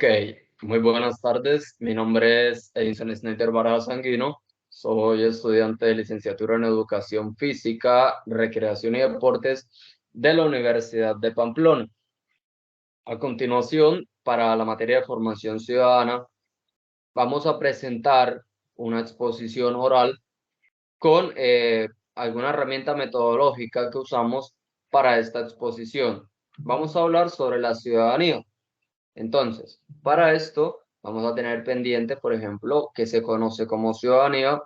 Ok, muy buenas tardes. Mi nombre es Edison Snyder Baraja Sanguino. Soy estudiante de licenciatura en Educación Física, Recreación y Deportes de la Universidad de Pamplona. A continuación, para la materia de formación ciudadana, vamos a presentar una exposición oral con alguna herramienta metodológica que usamos para esta exposición. Vamos a hablar sobre la ciudadanía. Entonces, para esto vamos a tener pendiente, por ejemplo, qué se conoce como ciudadanía,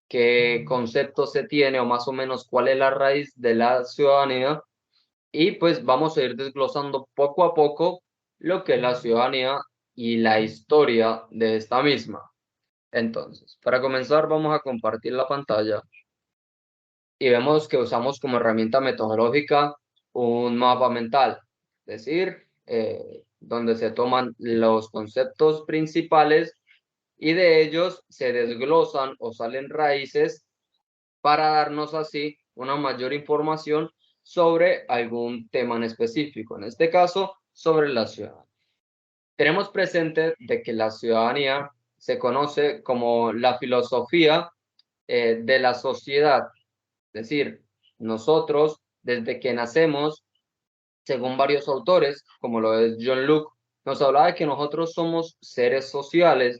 qué concepto se tiene o más o menos cuál es la raíz de la ciudadanía y pues vamos a ir desglosando poco a poco lo que es la ciudadanía y la historia de esta misma. Entonces, para comenzar vamos a compartir la pantalla y vemos que usamos como herramienta metodológica un mapa mental, es decir, donde se toman los conceptos principales y de ellos se desglosan o salen raíces para darnos así una mayor información sobre algún tema en específico, en este caso, sobre la ciudadanía. Tenemos presente de que la ciudadanía se conoce como la filosofía de la sociedad. Es decir, nosotros, desde que nacemos, según varios autores, como lo es John Locke, nos hablaba de que nosotros somos seres sociales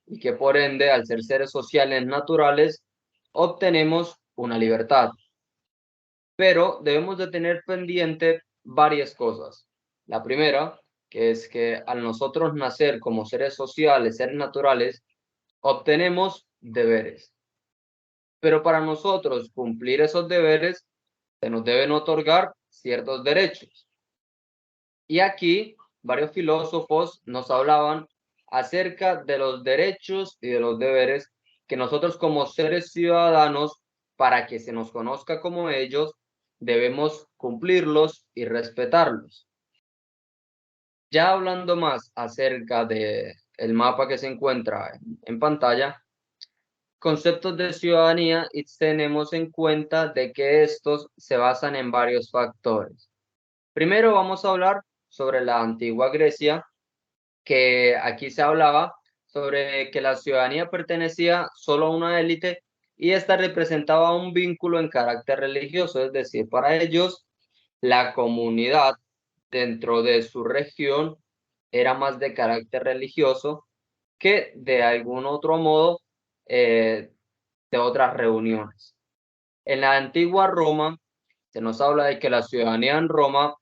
y que por ende, al ser seres sociales naturales, obtenemos una libertad. Pero debemos de tener pendiente varias cosas. La primera, que es que al nosotros nacer como seres sociales, seres naturales, obtenemos deberes. Pero para nosotros cumplir esos deberes, se nos deben otorgar ciertos derechos. Y aquí varios filósofos nos hablaban acerca de los derechos y de los deberes que nosotros como seres ciudadanos, para que se nos conozca como ellos, debemos cumplirlos y respetarlos. Ya hablando más acerca de el mapa que se encuentra en pantalla, conceptos de ciudadanía y tenemos en cuenta de que estos se basan en varios factores. Primero vamos a hablar sobre la antigua Grecia, que aquí se hablaba sobre que la ciudadanía pertenecía solo a una élite y esta representaba un vínculo en carácter religioso, es decir, para ellos la comunidad dentro de su región era más de carácter religioso que de algún otro modo eh, de otras reuniones. En la antigua Roma se nos habla de que la ciudadanía en Roma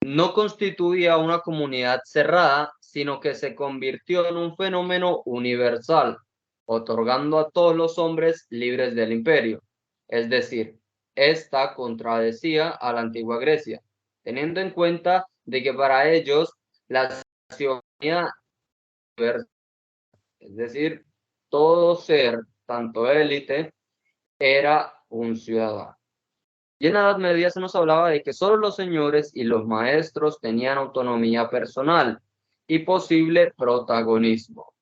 no constituía una comunidad cerrada, sino que se convirtió en un fenómeno universal, otorgando a todos los hombres libres del imperio. Es decir, esta contradecía a la antigua Grecia, teniendo en cuenta de que para ellos la ciudadanía, es decir, todo ser, tanto élite, era un ciudadano. Y en la Edad Media se nos hablaba de que solo los señores y los maestros tenían autonomía personal y posible protagonismo.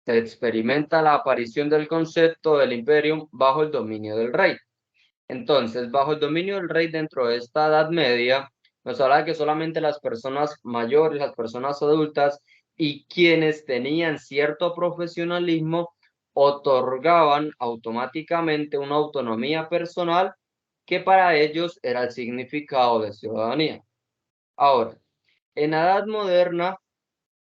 Se experimenta la aparición del concepto del imperium bajo el dominio del rey. Entonces, bajo el dominio del rey dentro de esta Edad Media, nos habla de que solamente las personas mayores, las personas adultas y quienes tenían cierto profesionalismo otorgaban automáticamente una autonomía personal que para ellos era el significado de ciudadanía. Ahora, en la Edad Moderna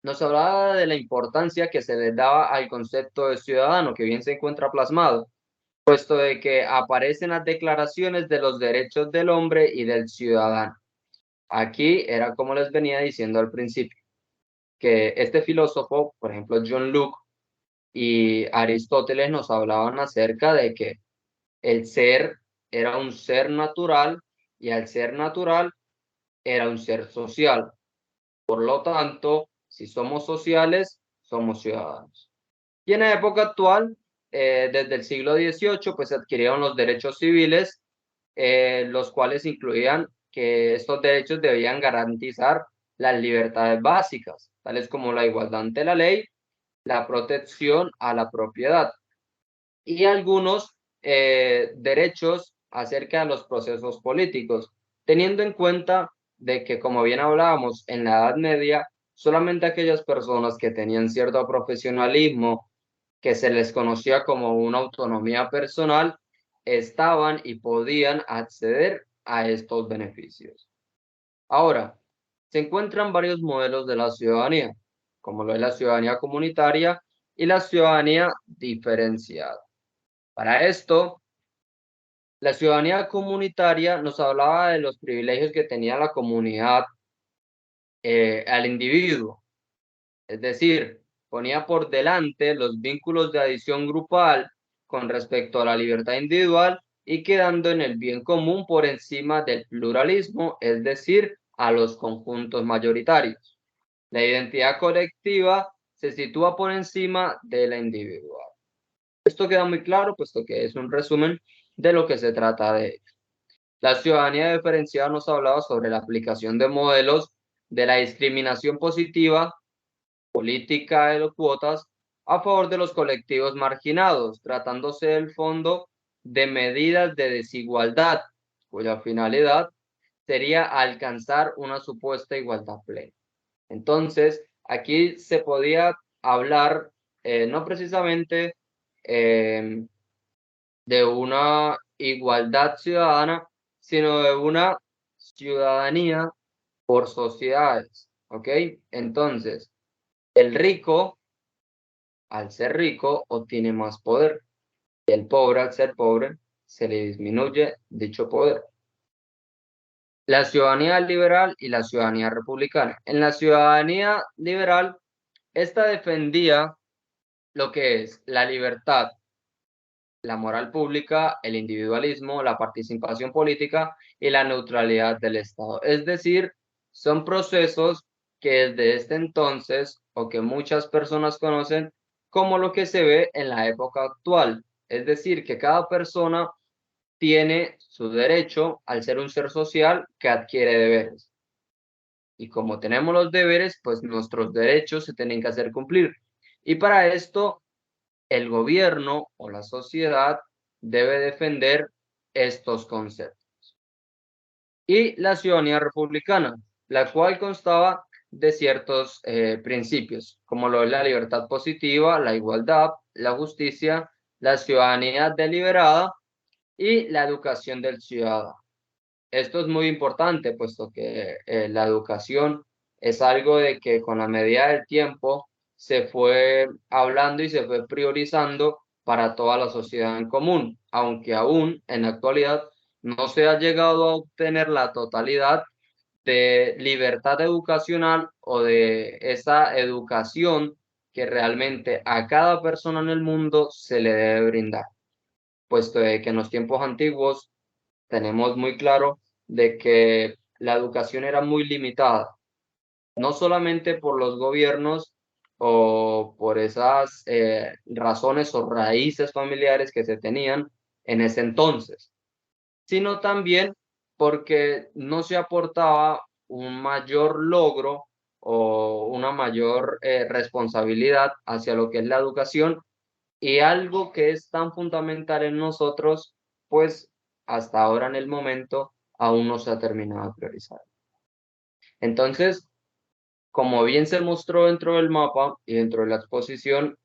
nos hablaba de la importancia que se le daba al concepto de ciudadano, que bien se encuentra plasmado, puesto de que aparecen las declaraciones de los derechos del hombre y del ciudadano. Aquí era como les venía diciendo al principio, que este filósofo, por ejemplo, John Locke y Aristóteles nos hablaban acerca de que el ser era un ser natural y al ser natural era un ser social. Por lo tanto, si somos sociales, somos ciudadanos. Y en la época actual, desde el siglo XVIII, pues se adquirieron los derechos civiles, los cuales incluían que estos derechos debían garantizar las libertades básicas, tales como la igualdad ante la ley, la protección a la propiedad y algunos derechos acerca de los procesos políticos, teniendo en cuenta de que, como bien hablábamos, en la Edad Media solamente aquellas personas que tenían cierto profesionalismo, que se les conocía como una autonomía personal, estaban y podían acceder a estos beneficios. Ahora, se encuentran varios modelos de la ciudadanía, como lo es la ciudadanía comunitaria y la ciudadanía diferenciada. Para esto, la ciudadanía comunitaria nos hablaba de los privilegios que tenía la comunidad al individuo, es decir, ponía por delante los vínculos de adición grupal con respecto a la libertad individual y quedando en el bien común por encima del pluralismo, es decir, a los conjuntos mayoritarios. La identidad colectiva se sitúa por encima de la individual. Esto queda muy claro, puesto que es un resumen de lo que se trata de. La ciudadanía diferenciada nos hablaba sobre la aplicación de modelos de la discriminación positiva, política de las cuotas, a favor de los colectivos marginados, tratándose del fondo de medidas de desigualdad, cuya finalidad sería alcanzar una supuesta igualdad plena. Entonces, aquí se podía hablar no precisamente eh, de una igualdad ciudadana, sino de una ciudadanía por sociedades, ¿ok? Entonces, el rico, al ser rico, obtiene más poder, y el pobre, al ser pobre, se le disminuye dicho poder. La ciudadanía liberal y la ciudadanía republicana. En la ciudadanía liberal, esta defendía lo que es la libertad, la moral pública, el individualismo, la participación política y la neutralidad del Estado. Es decir, son procesos que desde este entonces o que muchas personas conocen como lo que se ve en la época actual. Es decir, que cada persona tiene su derecho al ser un ser social que adquiere deberes. Y como tenemos los deberes, pues nuestros derechos se tienen que hacer cumplir. Y para esto el gobierno o la sociedad debe defender estos conceptos. Y la ciudadanía republicana, la cual constaba de ciertos principios, como lo es la libertad positiva, la igualdad, la justicia, la ciudadanía deliberada y la educación del ciudadano. Esto es muy importante, puesto que la educación es algo de que con la medida del tiempo se fue hablando y se fue priorizando para toda la sociedad en común, aunque aún en la actualidad no se ha llegado a obtener la totalidad de libertad educacional o de esa educación que realmente a cada persona en el mundo se le debe brindar, puesto de que en los tiempos antiguos tenemos muy claro de que la educación era muy limitada, no solamente por los gobiernos o por esas razones o raíces familiares que se tenían en ese entonces, sino también porque no se aportaba un mayor logro o una mayor responsabilidad hacia lo que es la educación y algo que es tan fundamental en nosotros, pues hasta ahora en el momento aún no se ha terminado de priorizar. Entonces, como bien se mostró dentro del mapa y dentro de la exposición,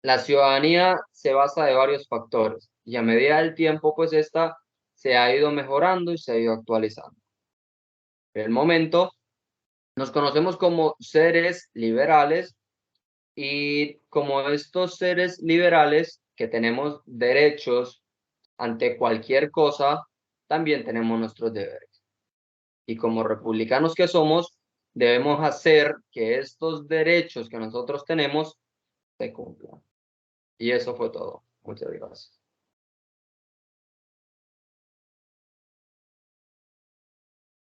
la ciudadanía se basa de varios factores y a medida del tiempo, pues esta se ha ido mejorando y se ha ido actualizando. En el momento, nos conocemos como seres liberales y como estos seres liberales que tenemos derechos ante cualquier cosa, también tenemos nuestros deberes. Y como republicanos que somos, debemos hacer que estos derechos que nosotros tenemos se cumplan. Y eso fue todo. Muchas gracias.